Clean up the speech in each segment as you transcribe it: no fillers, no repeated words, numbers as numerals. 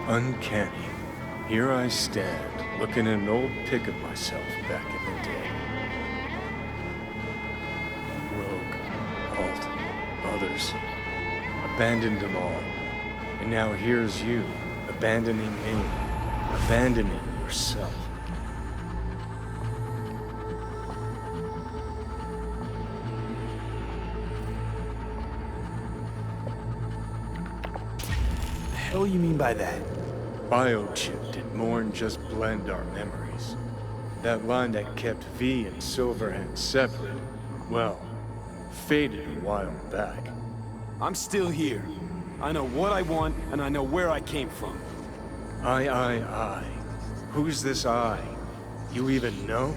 Uncanny. Here I stand, looking at an old pic of myself back in the day. Rogue, Alt, others. Abandoned them all. And now here's you, abandoning me, abandoning yourself. The hell you mean by that? Biochip did more than just blend our memories. That line that kept V and Silverhand separate, well, faded a while back. I'm still here. I know what I want, and I know where I came from. I. Who's this I? You even know?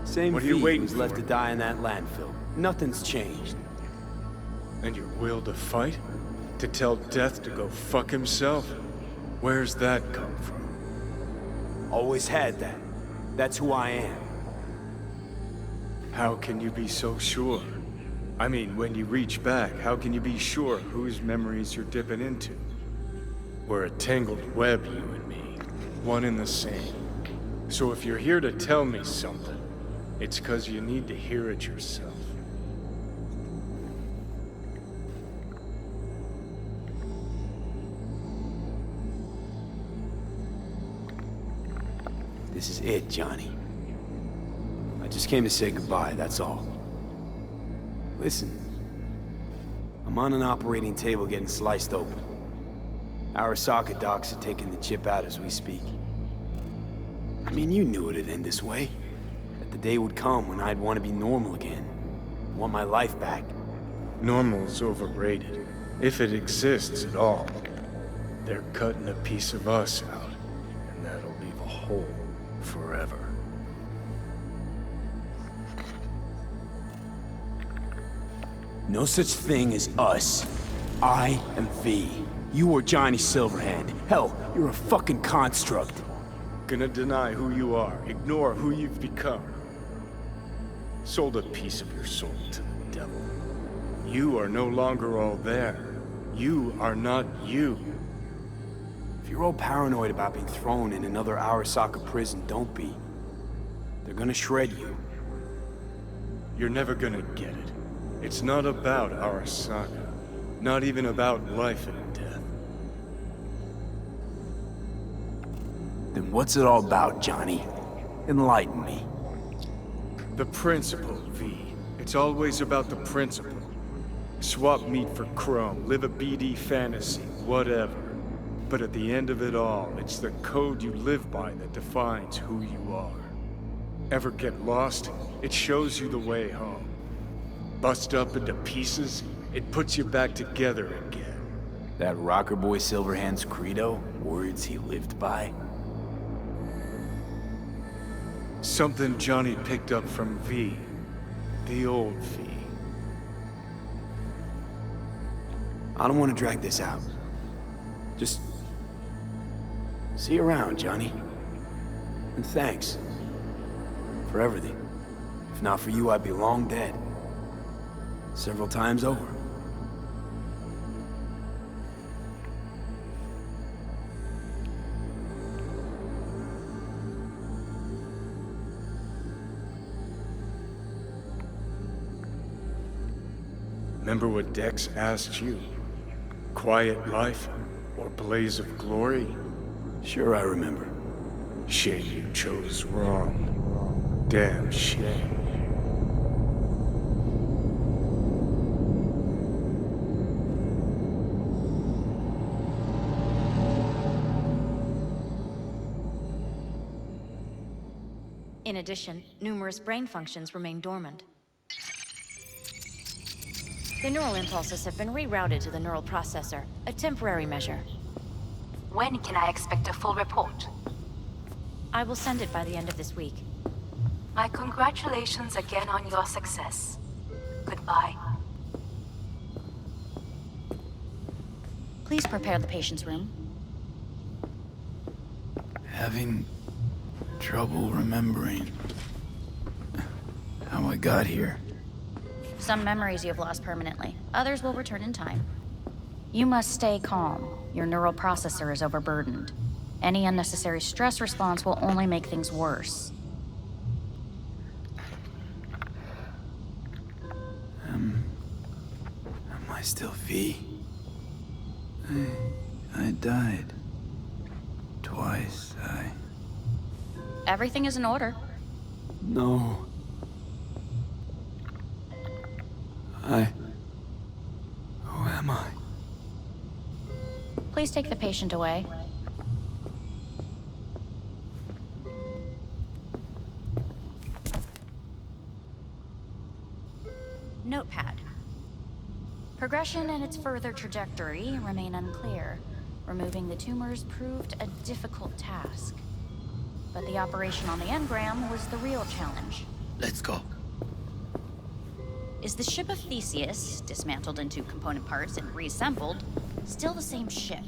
Same What are you V waiting who's left for? to die in that landfill. Nothing's changed. And your will to fight? To tell Death to go fuck himself? Where's that come from? Always had that. That's who I am. How can you be so sure? I mean, when you reach back, how can you be sure whose memories you're dipping into? We're a tangled web, you and me. One and the same. So if you're here to tell me something, it's 'cause you need to hear it yourself. This is it, Johnny. I just came to say goodbye, that's all. Listen. I'm on an operating table getting sliced open. Arasaka docs are taking the chip out as we speak. I mean, you knew it'd end this way. That the day would come when I'd want to be normal again. Want my life back. Normal's overrated, if it exists at all. They're cutting a piece of us out, and that'll leave a hole forever. No such thing as us. I am V. You are Johnny Silverhand. Hell, you're a fucking construct. Gonna deny who you are, ignore who you've become. Sold a piece of your soul to the devil. You are no longer all there. You are not you. If you're all paranoid about being thrown in another Arasaka prison, don't be. They're gonna shred you. You're never gonna get it. It's not about Arasaka. Not even about life and death. Then what's it all about, Johnny? Enlighten me. The principle, V. It's always about the principle. Swap meat for chrome, live a BD fantasy, whatever. But at the end of it all, it's the code you live by that defines who you are. Ever get lost? It shows you the way home. Bust up into pieces, it puts you back together again. That rocker boy Silverhand's credo? Words he lived by? Something Johnny picked up from V. The old V. I don't want to drag this out. Just... see you around, Johnny. And thanks. For everything. If not for you, I'd be long dead. Several times over. Remember what Dex asked you? Quiet life or blaze of glory? Sure I remember. Shame you chose wrong. Damn shame. In addition, numerous brain functions remain dormant. The neural impulses have been rerouted to the neural processor, a temporary measure. When can I expect a full report? I will send it by the end of this week. My congratulations again on your success. Goodbye. Please prepare the patient's room. Having Trouble remembering how I got here. Some memories you have lost permanently. Others will return in time. You must stay calm. Your neural processor is overburdened. Any unnecessary stress response will only make things worse. Am I still V? I died. Twice, Everything is in order. No. Who am I? Please take the patient away. Notepad. Progression and its further trajectory remain unclear. Removing the tumors proved a difficult task. But the operation on the engram was the real challenge. Let's go. Is the ship of Theseus, dismantled into component parts and reassembled, still the same ship?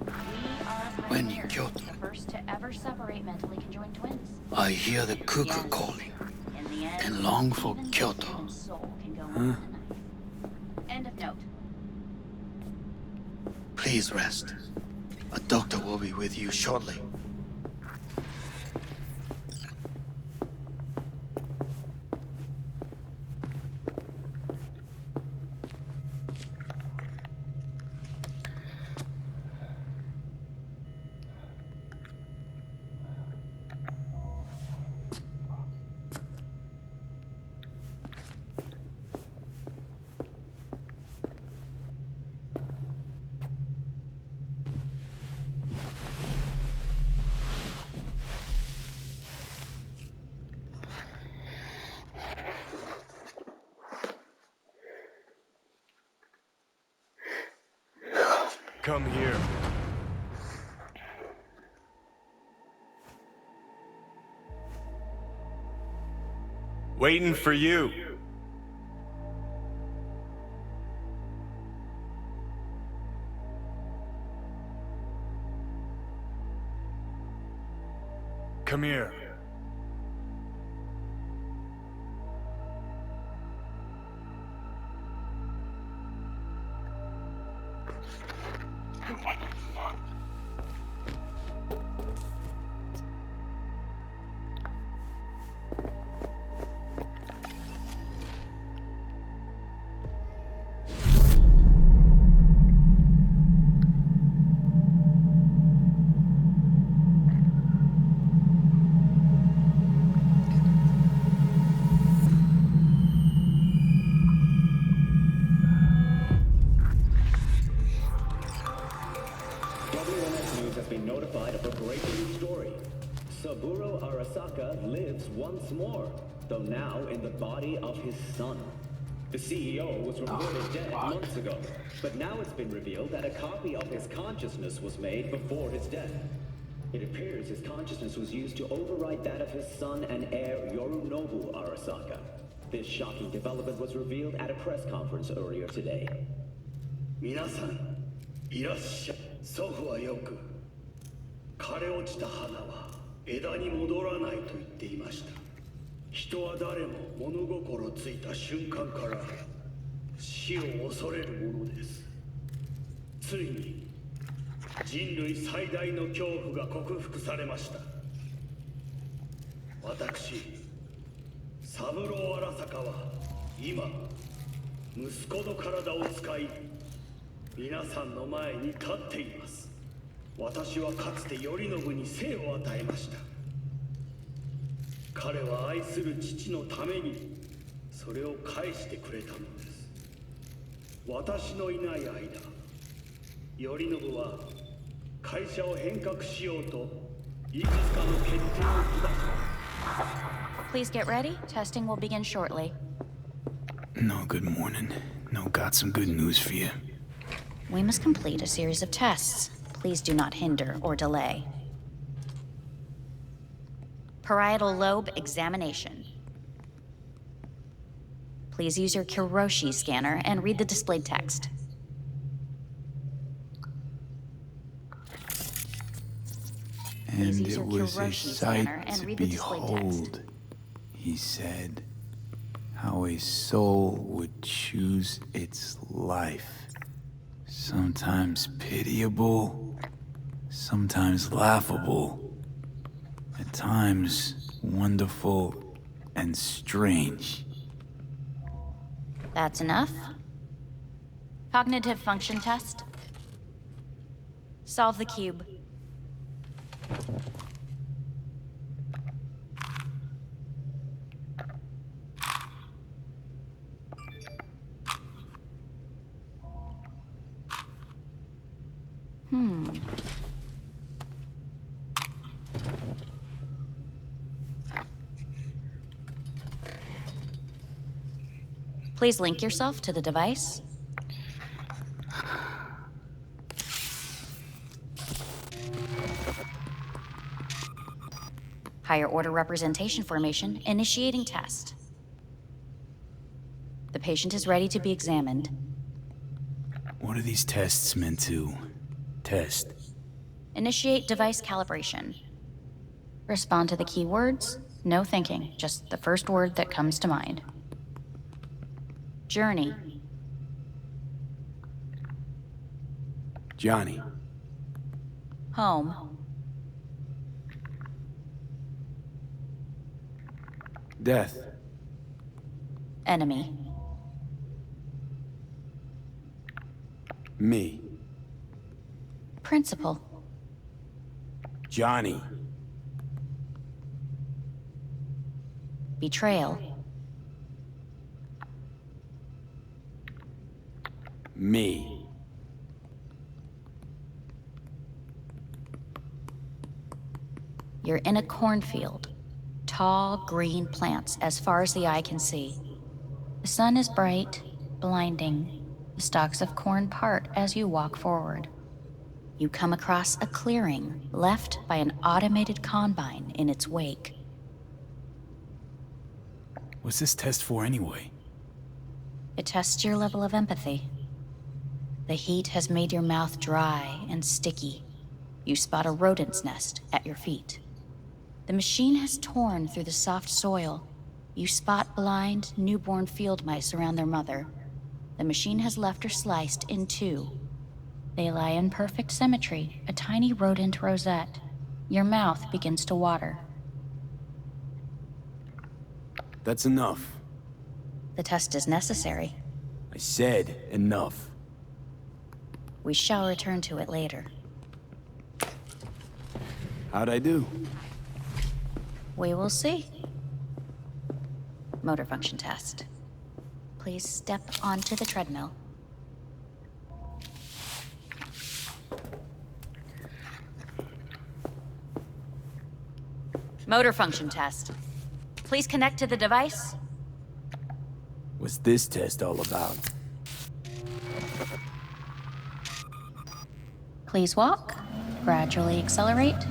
We are When you pioneers, killed the first to ever separate mentally conjoined twins. I hear the cuckoo calling In the end, and long for even the Kyoto. human soul can go on in the night. End of note. Please rest. A doctor will be with you shortly. Come here. Waiting for you. Come here. WNS News has been notified of a breaking story. Saburo Arasaka lives once more, though now in the body of his son. The CEO was reported dead months ago, but now it's been revealed that a copy of his consciousness was made before his death. It appears his consciousness was used to override that of his son and heir Yorinobu Arasaka. This shocking development was revealed at a press conference earlier today. 皆さん、いらっしゃい。祖父はよく、枯れ落ちた花は枝に戻らないと言っていました。人は誰も物心ついた瞬間から死を恐れるものです。ついに人類最大の恐怖が克服されました。私、三郎荒坂は今、息子の体を使い、皆さんの前に立っています。私はかつて頼信に生を与えました。彼は愛する父のためにそれを返してくれたのです。私のいない間、頼信は会社を変革しようといくつかの決定を下し。 Please get ready. Testing will begin shortly. No, good morning. No, got some good news for you. We must complete a series of tests. Please do not hinder or delay. Parietal lobe examination. Please use your Kiroshi scanner and read the displayed text. Please And use it your was a Kiroshi sight scanner and to read the displayed text. behold, he said, how a soul would choose its life. Sometimes pitiable, sometimes laughable, at times wonderful and strange. That's enough. Cognitive function test. Solve the cube. Please link yourself to the device. Higher order representation formation, initiating test. The patient is ready to be examined. What are these tests meant to test? Initiate device calibration. Respond to the keywords. No thinking, just the first word that comes to mind. Journey. Johnny. Home. Death. Enemy. Me. Principal. Johnny. Betrayal. Me. You're in a cornfield. Tall, green plants as far as the eye can see. The sun is bright, blinding. The stalks of corn part as you walk forward. You come across a clearing left by an automated combine in its wake. What's this test for anyway? It tests your level of empathy. The heat has made your mouth dry and sticky. You spot a rodent's nest at your feet. The machine has torn through the soft soil. You spot blind, newborn field mice around their mother. The machine has left her sliced in two. They lie in perfect symmetry, a tiny rodent rosette. Your mouth begins to water. That's enough. The test is necessary. I said enough. We shall return to it later. How'd I do? We will see. Motor function test. Please step onto the treadmill. Motor function test. Please connect to the device. What's this test all about? Please walk. Gradually accelerate.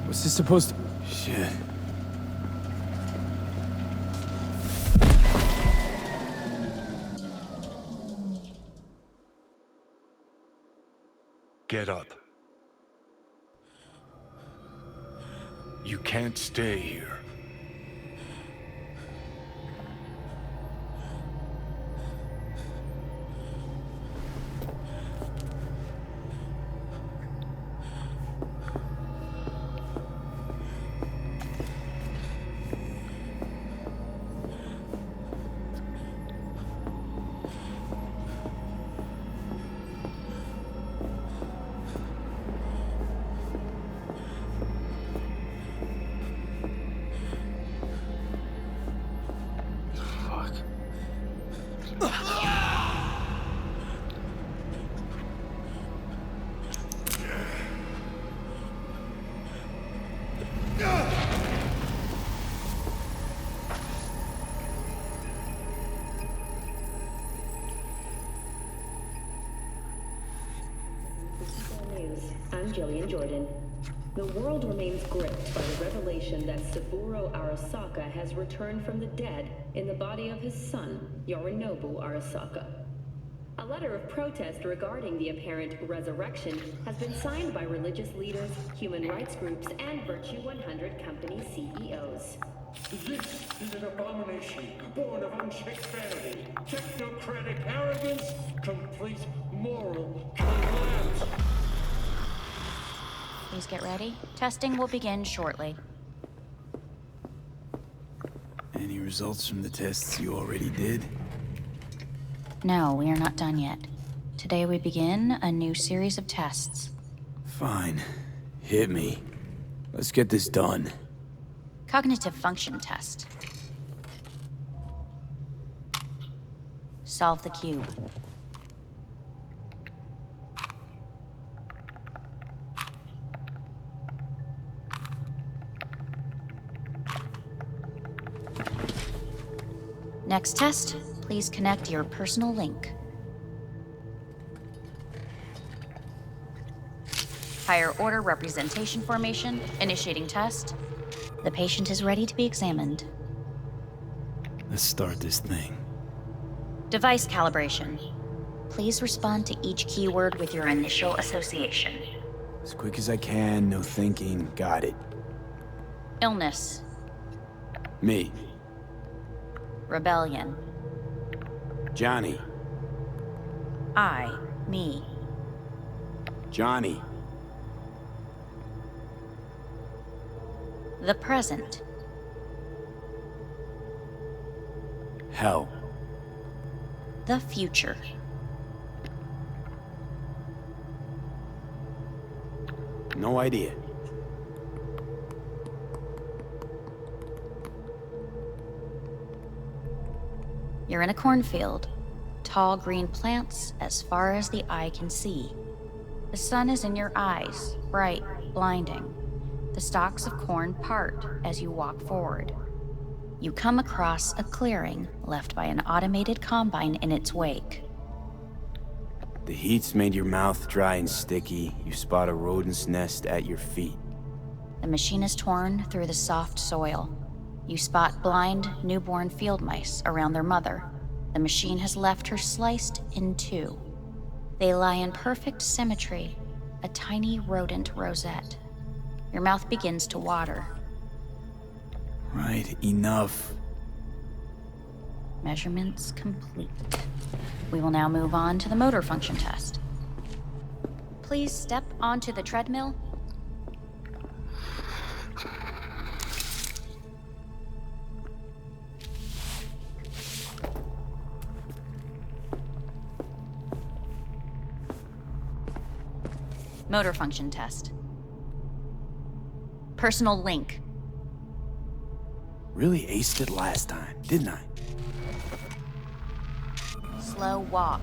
What's this supposed to... Shit. Get up. You can't stay here. I'm Jillian Jordan. The world remains gripped by the revelation that Saburo Arasaka has returned from the dead in the body of his son, Yorinobu Arasaka. A letter of protest regarding the apparent resurrection has been signed by religious leaders, human rights groups, and Virtue 100 company CEOs. This is an abomination born of unchecked vanity, technocratic arrogance, complete moral collapse. Please get ready. Testing will begin shortly. Any results from the tests you already did? No, we are not done yet. Today we begin a new series of tests. Fine. Hit me. Let's get this done. Cognitive function test. Solve the cube. Next test, please connect your personal link. Higher order representation formation, initiating test. The patient is ready to be examined. Let's start this thing. Device calibration. Please respond to each keyword with your initial association. As quick as I can, no thinking. Got it. Illness. Me. Rebellion. Johnny. I. Me. Johnny. The present. Hell. The future. No idea. You're in a cornfield. Tall green plants as far as the eye can see. The sun is in your eyes, bright, blinding. The stalks of corn part as you walk forward. You come across a clearing left by an automated combine in its wake. The heat's made your mouth dry and sticky. You spot a rodent's nest at your feet. The machine is torn through the soft soil. You spot blind, newborn field mice around their mother. The machine has left her sliced in two. They lie in perfect symmetry, a tiny rodent rosette. Your mouth begins to water. Right, enough. Measurements complete. We will now move on to the motor function test. Please step onto the treadmill. Motor function test. Personal link. Really aced it last time, didn't I? Slow walk.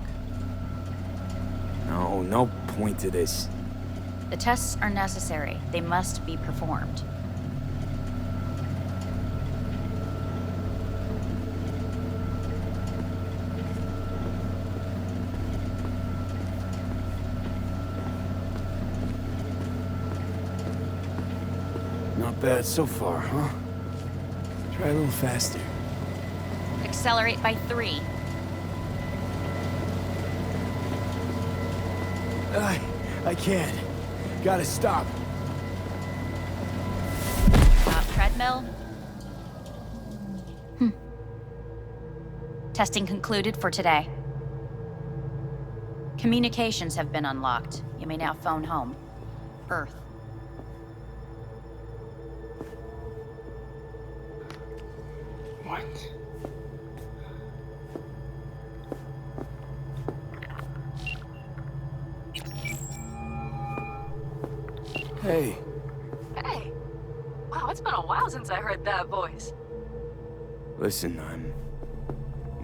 No point to this. The tests are necessary. They must be performed. Not bad so far, huh? Try a little faster. Accelerate by 3. I can't. Gotta stop. Stop treadmill. Testing concluded for today. Communications have been unlocked. You may now phone home. Earth. What? Hey. Hey. Wow, it's been a while since I heard that voice. Listen, I'm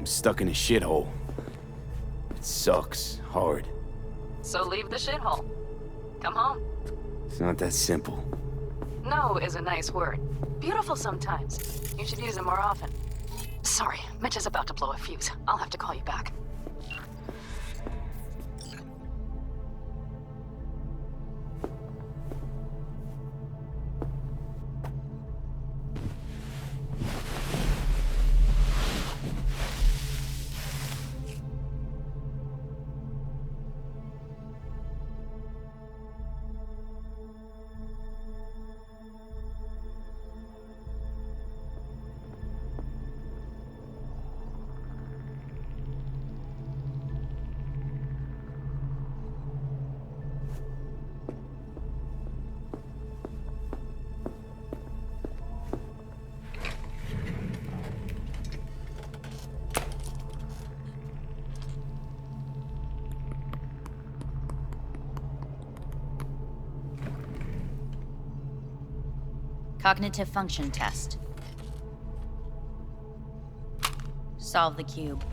stuck in a shithole. It sucks. Hard. So leave the shithole. Come home. It's not that simple. No is a nice word. Beautiful sometimes. You should use it more often. Sorry, Mitch is about to blow a fuse. I'll have to call you back. Cognitive function test. Solve the cube.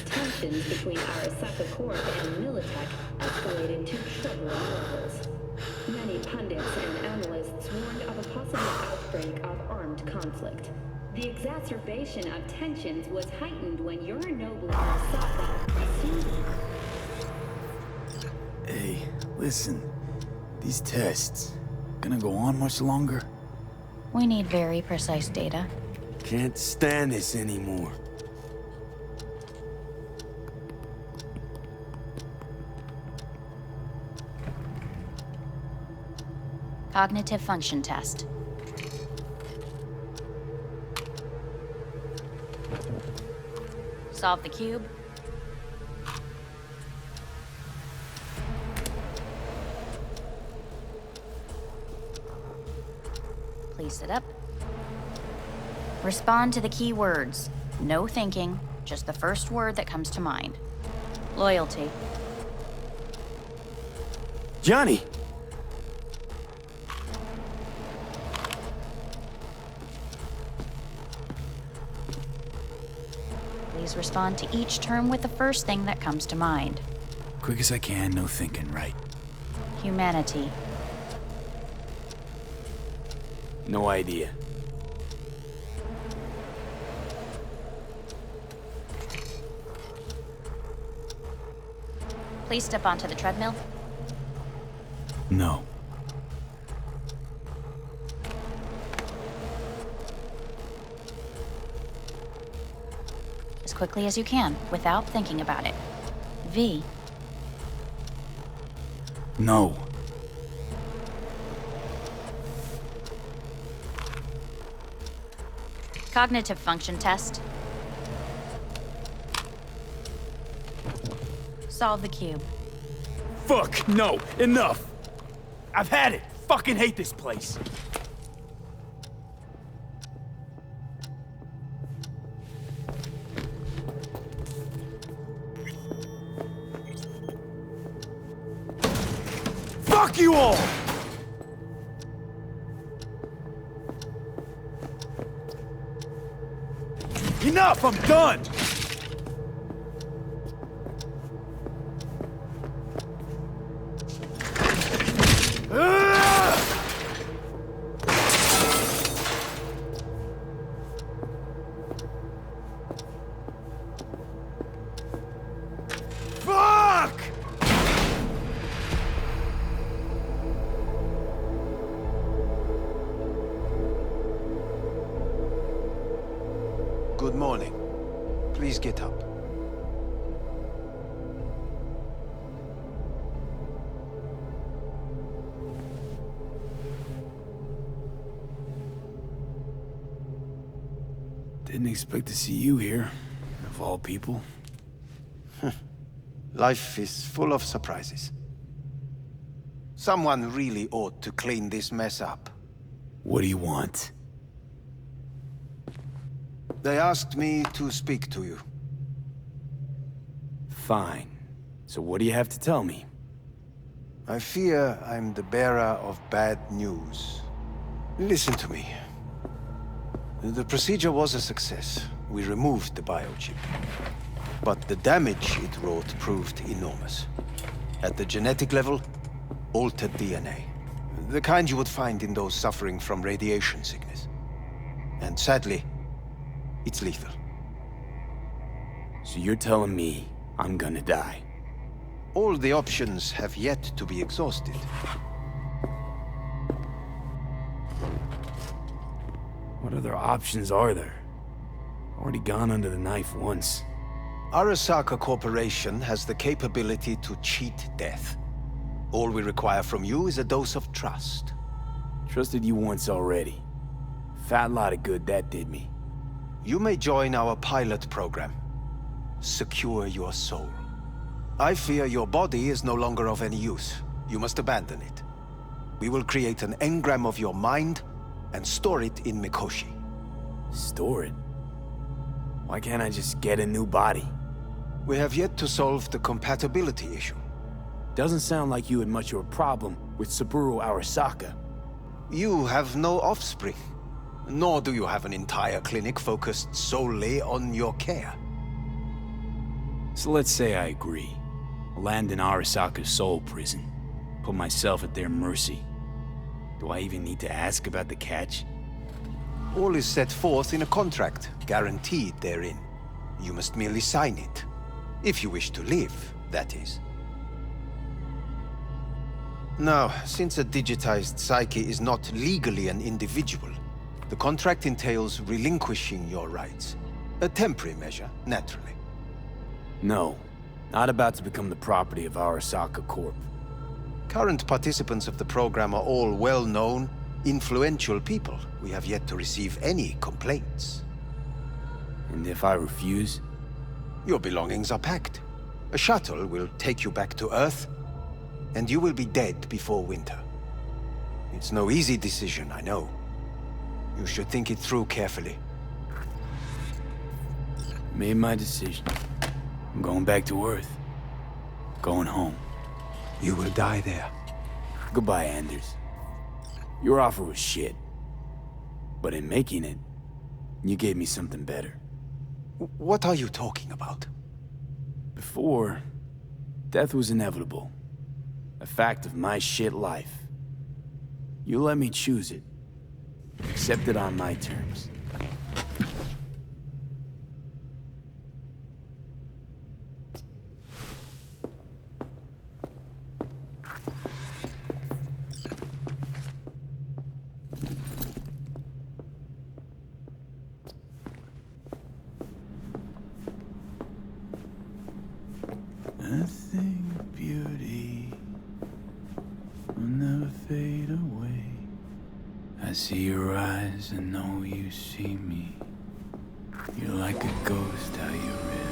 Tensions between Arasaka Corp and Militech escalated to troubling levels. Many pundits and analysts warned of a possible outbreak of armed conflict. The exacerbation of tensions was heightened when Yorinobu Arasaka assumed... Hey, listen. These tests, gonna go on much longer? We need very precise data. Can't stand this anymore. Cognitive function test. Solve the cube. Please sit up. Respond to the key words. No thinking, just the first word that comes to mind. Loyalty. Johnny! Please respond to each term with the first thing that comes to mind. Quick as I can, no thinking, right? Humanity. No idea. Please step onto the treadmill. No. As quickly as you can, without thinking about it. V. No. Cognitive function test. Solve the cube. Fuck, no, enough! I've had it! Fucking hate this place! Fuck you all! Enough, I'm done! Fuck! Good morning. Please get up. Didn't expect to see you here, of all people. Life is full of surprises. Someone really ought to clean this mess up. What do you want? They asked me to speak to you. Fine. So what do you have to tell me? I fear I'm the bearer of bad news. Listen to me. The procedure was a success. We removed the biochip. But the damage it wrought proved enormous. At the genetic level, altered DNA. The kind you would find in those suffering from radiation sickness. And sadly, it's lethal. So you're telling me I'm gonna die? All the options have yet to be exhausted. What other options are there? Already gone under the knife once. Arasaka Corporation has the capability to cheat death. All we require from you is a dose of trust. Trusted you once already. Fat lot of good that did me. You may join our pilot program. Secure your soul. I fear your body is no longer of any use. You must abandon it. We will create an engram of your mind and store it in Mikoshi. Store it? Why can't I just get a new body? We have yet to solve the compatibility issue. Doesn't sound like you had much of a problem with Saburo Arasaka. You have no offspring, nor do you have an entire clinic focused solely on your care. So let's say I agree. Land in Arasaka's soul prison. Put myself at their mercy. Do I even need to ask about the catch? All is set forth in a contract, guaranteed therein. You must merely sign it. If you wish to live, that is. Now, since a digitized psyche is not legally an individual, the contract entails relinquishing your rights. A temporary measure, naturally. No, not about to become the property of Arasaka Corp. Current participants of the program are all well-known, influential people. We have yet to receive any complaints. And if I refuse? Your belongings are packed. A shuttle will take you back to Earth, and you will be dead before winter. It's no easy decision, I know. You should think it through carefully. Made my decision. I'm going back to Earth. Going home. You will die there. Goodbye, Anders. Your offer was shit. But in making it, you gave me something better. What are you talking about? Before, death was inevitable. A fact of my shit life. You let me choose it. Accept it on my terms. Nothing beauty will never fade away. I see your eyes and know you see me. You're like a ghost, how you're everywhere.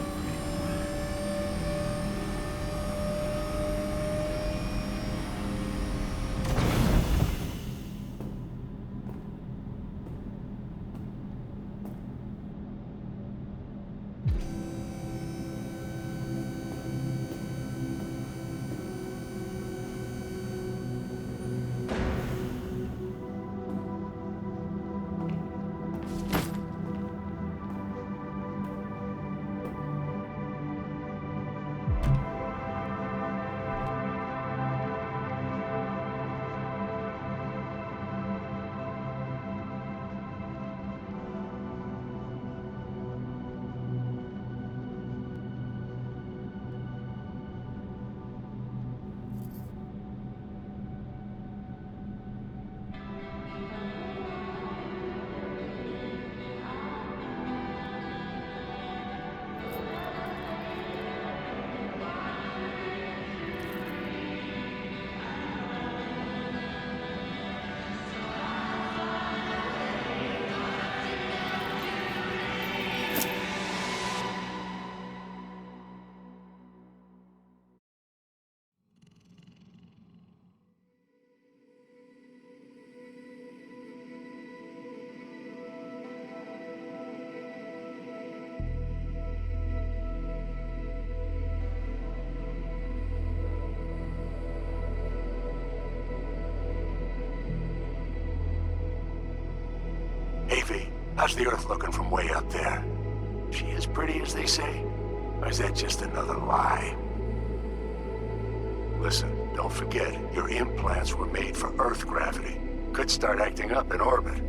How's the Earth looking from way up there? She as pretty as they say? Or is that just another lie? Listen, don't forget, your implants were made for Earth gravity. Could start acting up in orbit.